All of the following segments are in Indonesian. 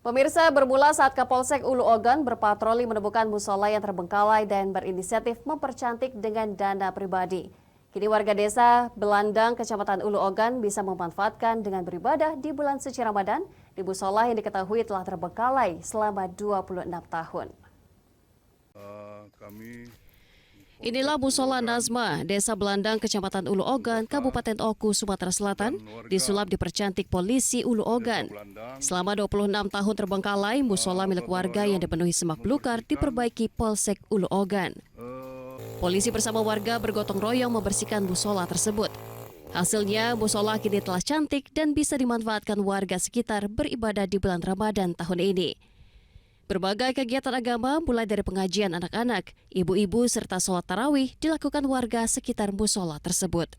Pemirsa, bermula saat Kapolsek Ulu Ogan berpatroli menemukan musola yang terbengkalai dan berinisiatif mempercantik dengan dana pribadi. Kini warga desa Belandang, Kecamatan Ulu Ogan bisa memanfaatkan dengan beribadah di bulan suci Ramadan di musola yang diketahui telah terbengkalai selama 26 tahun. Inilah musola Nazma, Desa Belandang, Kecamatan Ulu Ogan, Kabupaten Oku, Sumatera Selatan, disulap dipercantik polisi Ulu Ogan. Selama 26 tahun terbengkalai, musola milik warga yang dipenuhi semak belukar diperbaiki Polsek Ulu Ogan. Polisi bersama warga bergotong royong membersihkan musola tersebut. Hasilnya, musola kini telah cantik dan bisa dimanfaatkan warga sekitar beribadah di bulan Ramadan tahun ini. Berbagai kegiatan agama mulai dari pengajian anak-anak, ibu-ibu serta sholat tarawih dilakukan warga sekitar musola tersebut.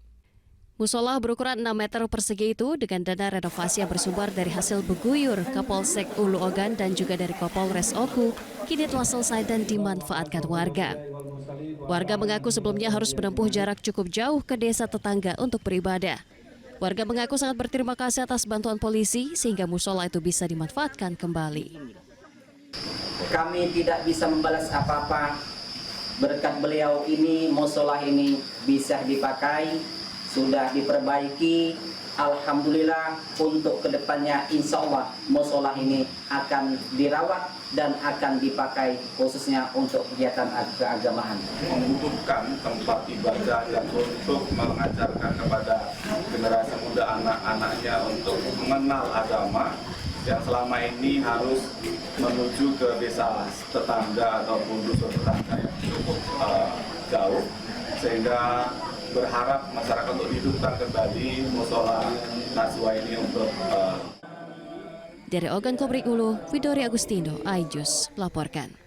Musola berukuran 6 meter persegi itu dengan dana renovasi yang bersumber dari hasil beguyur Kapolsek Ulu Ogan dan juga dari Kapolres Oku kini telah selesai dan dimanfaatkan warga. Warga mengaku sebelumnya harus menempuh jarak cukup jauh ke desa tetangga untuk beribadah. Warga mengaku sangat berterima kasih atas bantuan polisi sehingga musola itu bisa dimanfaatkan kembali. Kami tidak bisa membalas apa-apa. Berkat beliau ini, musola ini bisa dipakai, sudah diperbaiki. Alhamdulillah, untuk kedepannya insya Allah musola ini akan dirawat dan akan dipakai khususnya untuk kegiatan keagamaan. Membutuhkan tempat ibadah dan untuk mengajarkan kepada generasi muda anak-anaknya untuk mengenal agama yang selama ini harus menuju ke desa tetangga ataupun dusun tetangga yang cukup jauh, sehingga berharap masyarakat untuk hidupkan kembali musola Nazwa ini untuk Dari Ogan Kobrik Ulu, Widori Agustino, iJus melaporkan.